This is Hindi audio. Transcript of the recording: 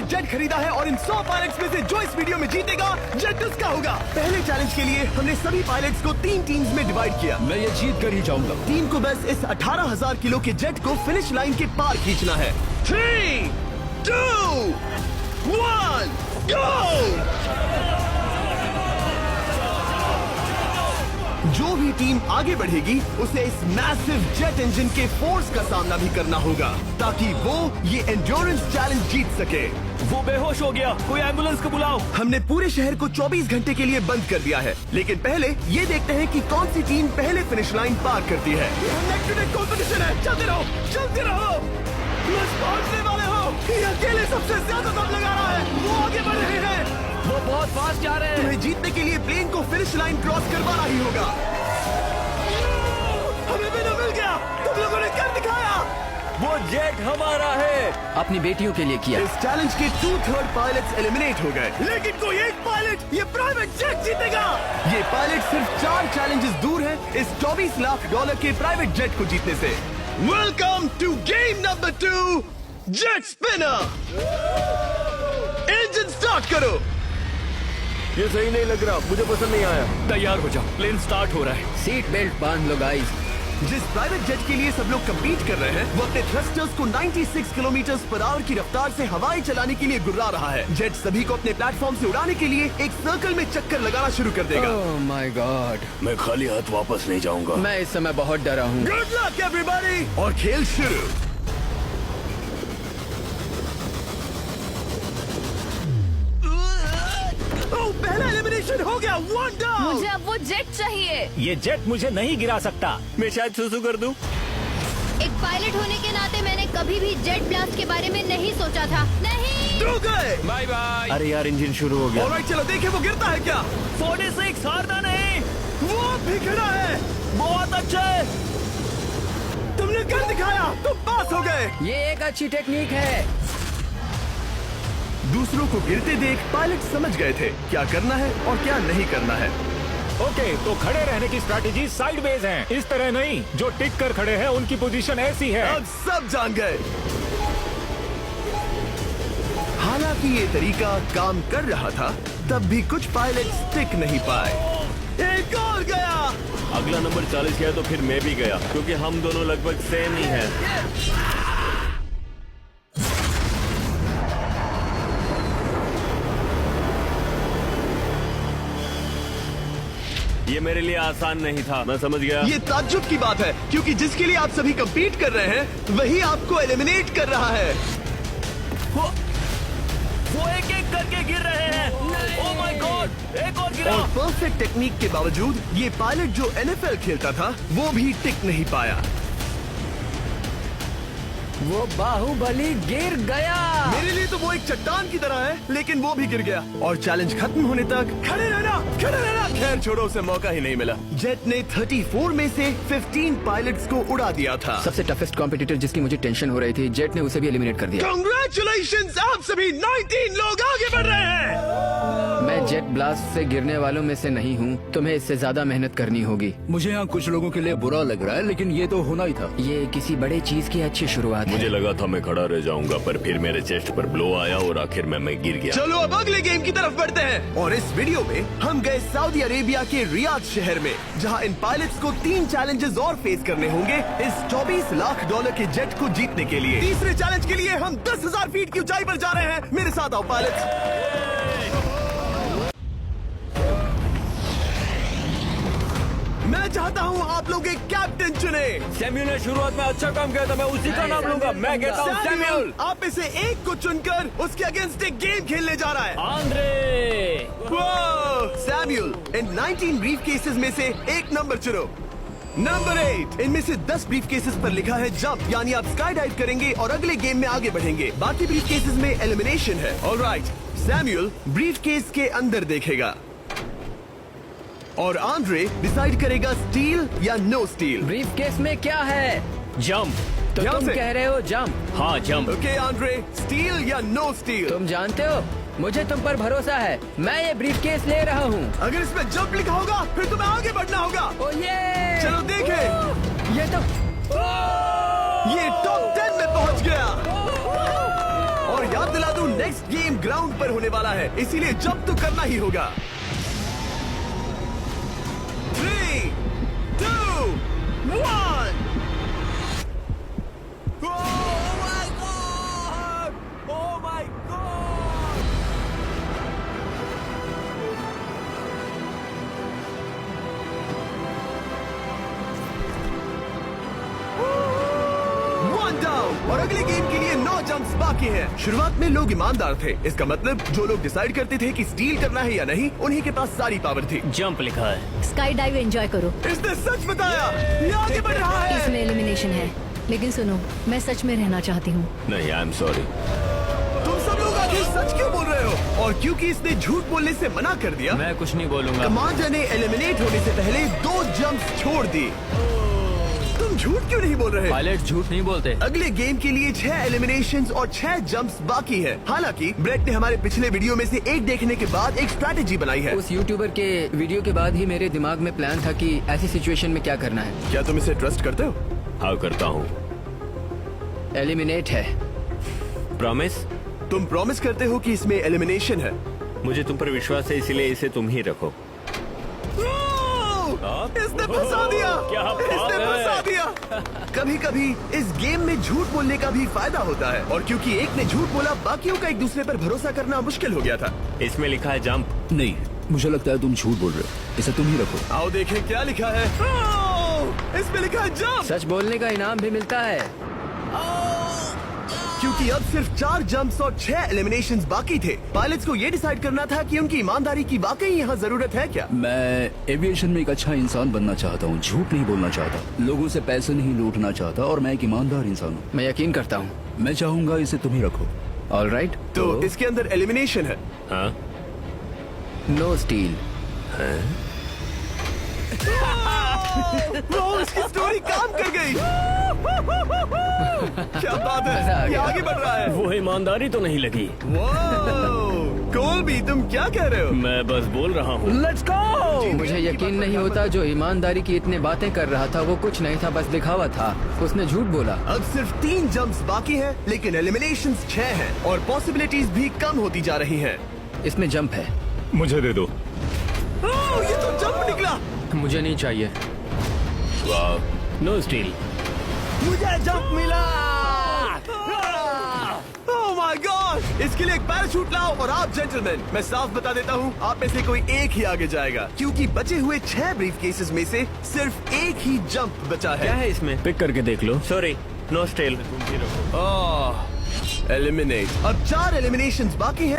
प्राइवेट जेट खरीदा है और इन 100 पायलट्स में से जो इस वीडियो में जीतेगा जेट उसका होगा। पहले चैलेंज के लिए हमने सभी पायलट्स को 3 टीम्स में डिवाइड किया। मैं ये जीत कर ही जाऊंगा। टीम को बस इस 18,000 किलो के जेट को फिनिश लाइन के पार खींचना है। 3, 2, 1, गो! जो भी टीम आगे बढ़ेगी उसे इस मैसिव जेट इंजन के फोर्स का सामना भी करना होगा ताकि वो ये एंड्योरेंस चैलेंज जीत सके। वो बेहोश हो गया, कोई एम्बुलेंस को बुलाओ। हमने पूरे शहर को 24 घंटे के लिए बंद कर दिया है, लेकिन पहले ये देखते हैं कि कौन सी टीम पहले फिनिश लाइन पार करती है। नेक टू नेक कंपटीशन है, चलते रहो, चलते रहो। बस पहुंचने वाले हो। ये अकेले सबसे ज्यादा दम लगा रहा है, वो आगे बढ़ रहे हैं। वो बहुत फास्ट जा रहे हैं। तुम्हें जीतने के लिए प्लेन को फिनिश लाइन क्रॉस करवाना ही होगा। हमें विनर मिल गया, तुम लोगों ने कर दिखाया। वो जेट हमारा है। अपनी बेटियों के लिए किया। इस चैलेंज के 2/3 पायलट्स एलिमिनेट हो गए, लेकिन कोई एक पायलट ये प्राइवेट जेट जीतेगा। ये पायलट सिर्फ 4 चैलेंजेस दूर है इस $24 लाख के प्राइवेट जेट को जीतने से। Welcome to game number 2, jet spinner. Engine start करो। ये सही नहीं लग रहा, मुझे पसंद नहीं आया। तैयार हो जाओ, प्लेन स्टार्ट हो रहा है। सीट बेल्ट बांध लो गाइस। जिस प्राइवेट जेट के लिए सब लोग कम्पीट कर रहे हैं वो अपने थ्रस्टर्स को 96 किलोमीटर पर आवर की रफ्तार से हवाएं चलाने के लिए गुर्रा रहा है। जेट सभी को अपने प्लेटफॉर्म से उड़ाने के लिए एक सर्कल में चक्कर लगाना शुरू कर देगा। ओह माय गॉड, मैं खाली हाथ वापस नहीं जाऊंगा। मैं इस समय बहुत डरा हूँ। गुड लक एवरीबॉडी, और खेल शुरू। पहला एलिमिनेशन हो गया, 1 डाउन। मुझे अब वो जेट चाहिए। ये जेट मुझे नहीं गिरा सकता। मैं शायद सुसु कर दूं। एक पायलट होने के नाते मैंने कभी भी जेट ब्लास्ट के बारे में नहीं सोचा था। नहीं। 2 गए। Bye bye. अरे यार, इंजन शुरू हो गया। ऑलराइट, चलो देखें वो गिरता है क्या। 46, हारना नहीं। वो भी खड़ा है। बहुत अच्छा है। तुमने कर दिखाया, तुम पास हो गए। ये एक अच्छी टेक्निक है। दूसरों को गिरते देख पायलट समझ गए थे क्या करना है और क्या नहीं करना है। ओके, तो खड़े रहने की स्ट्रैटेजी साइडवेज है, इस तरह नहीं। जो टिक कर खड़े हैं उनकी पोजीशन ऐसी है। अब सब जान गए। हालांकि ये तरीका काम कर रहा था, तब भी कुछ पायलट टिक नहीं पाए। एक और गया। अगला नंबर 40 गया तो फिर मैं भी गया, क्योंकि हम दोनों लगभग सेम ही हैं। ये मेरे लिए आसान नहीं था, मैं समझ गया। ये ताज्जुब की बात है, क्योंकि जिसके लिए आप सभी कम्पीट कर रहे हैं वही आपको एलिमिनेट कर रहा है। वो एक एक करके गिर रहे हैं। ओह माय गॉड, एक और गिरा। और परफेक्ट टेक्निक के बावजूद ये पायलट जो NFL खेलता था वो भी टिक नहीं पाया। वो बाहुबली गिर गया। मेरे लिए तो वो एक चट्टान की तरह है, लेकिन वो भी गिर गया। और चैलेंज खत्म होने तक खड़े रहना, खड़े रहना। खैर छोड़ो, उसे मौका ही नहीं मिला। जेट ने 34 में से 15 पायलट्स को उड़ा दिया था। सबसे टफेस्ट कॉम्पिटिटर जिसकी मुझे टेंशन हो रही थी, जेट ने उसे भी एलिमिनेट कर दिया। कांग्रेचुलेशंस, आप सभी 19 लोग आगे बढ़ रहे हैं। मैं जेट ब्लास्ट से गिरने वालों में से नहीं हूँ। तुम्हें इससे ज्यादा मेहनत करनी होगी। मुझे यहाँ कुछ लोगों के लिए बुरा लग रहा है, लेकिन ये तो होना ही था। ये किसी बड़े चीज की अच्छी शुरुआत है। मुझे लगा था मैं खड़ा रह जाऊंगा, पर फिर मेरे चेस्ट पर ब्लो आया और आखिर में मैं गिर गया। चलो अब अगले गेम की तरफ बढ़ते हैं। और इस वीडियो में हम गए सऊदी अरेबिया के रियाद शहर में, जहां इन पायलट्स को 3 चैलेंजेस और फेस करने होंगे इस $24 लाख के जेट को जीतने के लिए। तीसरे चैलेंज के लिए हम 10,000 फीट की ऊंचाई पर जा रहे हैं। मेरे साथ आओ पायलट्स। मैं चाहता हूँ आप लोग एक कैप्टन चुने। सैम्यूल ने शुरुआत में अच्छा काम किया था, मैं उसी का नाम लूंगा। मैं कहता हूँ सैम्यूल। आप में से एक को चुनकर उसके अगेंस्ट एक गेम खेलने जा रहा है। आंद्रे। सैम्यूल, इन 19 ब्रीफ केसेस में से एक नंबर चुनो। नंबर 8, इनमें से 10 ब्रीफ केसेस पर लिखा है जंप, यानी आप स्काई डाइव करेंगे और अगले गेम में आगे बढ़ेंगे। बाकी ब्रीफ केसेस में एलिमिनेशन है। ऑलराइट, सैम्यूल ब्रीफ केस के अंदर देखेगा और आंद्रे डिसाइड करेगा स्टील या नो स्टील। ब्रीफ केस में क्या है? जंप। तो ध्यान तुम से। कह रहे हो जंप? हाँ, जंप। ओके आंद्रे, स्टील या नो स्टील? तुम जानते हो, मुझे तुम पर भरोसा है। मैं ये ब्रीफ केस ले रहा हूँ। अगर इसमें जंप लिखा होगा फिर तुम्हें आगे बढ़ना होगा। ओ ये चलो देखें। ये तो ये टॉप 10 में पहुंच गया। और याद दिला दूं, जानू नेक्स्ट गेम ग्राउंड पर होने वाला है, इसीलिए जंप तो करना ही होगा। 3, 2, 1। Oh my God! One down और अगले गेम के लिए 9 जंप्स बाकी हैं। शुरुआत में लोग ईमानदार थे, इसका मतलब जो लोग डिसाइड करते थे कि स्टील करना है या नहीं, उन्हीं के पास सारी पावर थी। जंप लिखा है। स्काई डाइव एंजॉय करो। इसने सच बताया, ये आगे बढ़ रहा है। इसमें एलिमिनेशन है, लेकिन सुनो, मैं सच में रहना चाहती हूँ। नहीं, आई एम सॉरी। तुम सब लोग आखिर सच क्यों बोल रहे हो? और क्योंकि इसने झूठ बोलने से मना कर दिया, मैं कुछ नहीं बोलूंगा। कमांडर ने एलिमिनेट होने से पहले 2 जंप्स छोड़ दी। तुम झूठ क्यों नहीं बोल रहे? पायलट झूठ नहीं बोलते। अगले गेम के लिए 6 एलिमिनेशंस और 6 जंप्स बाकी है। हालांकि ब्रेट ने हमारे पिछले वीडियो में से एक देखने के बाद एक स्ट्रैटेजी बनाई है। उस यूट्यूबर के वीडियो के बाद ही मेरे दिमाग में प्लान था कि ऐसी सिचुएशन में क्या करना है। क्या तुम इसे ट्रस्ट करते हो? हाँ, करता हूँ। एलिमिनेट है। प्रॉमिस? तुम प्रॉमिस करते हो कि इसमें एलिमिनेशन है? मुझे तुम पर विश्वास है, इसलिए इसे तुम ही रखो। इसने फंसा दिया। क्या बात इसने है। फंसा दिया। कभी कभी इस गेम में झूठ बोलने का भी फायदा होता है, और क्योंकि एक ने झूठ बोला, बाकियों का एक दूसरे पर भरोसा करना मुश्किल हो गया था। इसमें लिखा है जंप। नहीं, मुझे लगता है तुम झूठ बोल रहे हो। इसे तुम ही रखो। आओ देखें क्या लिखा है। इसमें लिखा है जंप। सच बोलने का इनाम भी मिलता है। क्योंकि अब सिर्फ 4 जंप्स और 6 एलिमिनेशंस बाकी थे, पायलट्स को ये डिसाइड करना था कि उनकी ईमानदारी की वाकई यहाँ जरूरत है क्या। मैं एविएशन में एक अच्छा इंसान बनना चाहता हूँ, झूठ नहीं बोलना चाहता, लोगों से पैसे नहीं लूटना चाहता, और मैं एक ईमानदार इंसान हूँ। मैं यकीन करता हूँ। मैं चाहूंगा इसे तुम ही रखो। All right. तो इसके अंदर एलिमिनेशन है। हाँ, नो स्टील। इसकी स्टोरी काम कर गई। क्या बात मजा आ है, ये गया। आगे बढ़ रहा है। वो ईमानदारी तो नहीं लगी। कोलबी, तुम क्या कह रहे हो? मैं बस बोल रहा हूँ। Let's go. मुझे यकीन नहीं होता जो ईमानदारी की इतने बातें कर रहा था वो कुछ नहीं था, बस दिखावा था। उसने झूठ बोला। अब सिर्फ 3 जंप्स बाकी हैं, लेकिन एलिमिनेशंस 6 हैं और पॉसिबिलिटीज भी कम होती जा रही हैं। इसमें जंप है। मुझे दे दो। ये तो जंप निकला। मुझे नहीं चाहिए। No steel. मुझे जंप मिला। Oh my God! इसके लिए एक पैराशूट लाओ। और आप जेंटलमैन, मैं साफ बता देता हूँ, आप में से कोई एक ही आगे जाएगा, क्योंकि बचे हुए 6 ब्रीफ केसेस में से सिर्फ एक ही जंप बचा क्या है। है इसमें? पिक करके देख लो। Sorry, no steal. एलिमिनेट। अब 4 एलिमिनेशंस बाकी हैं।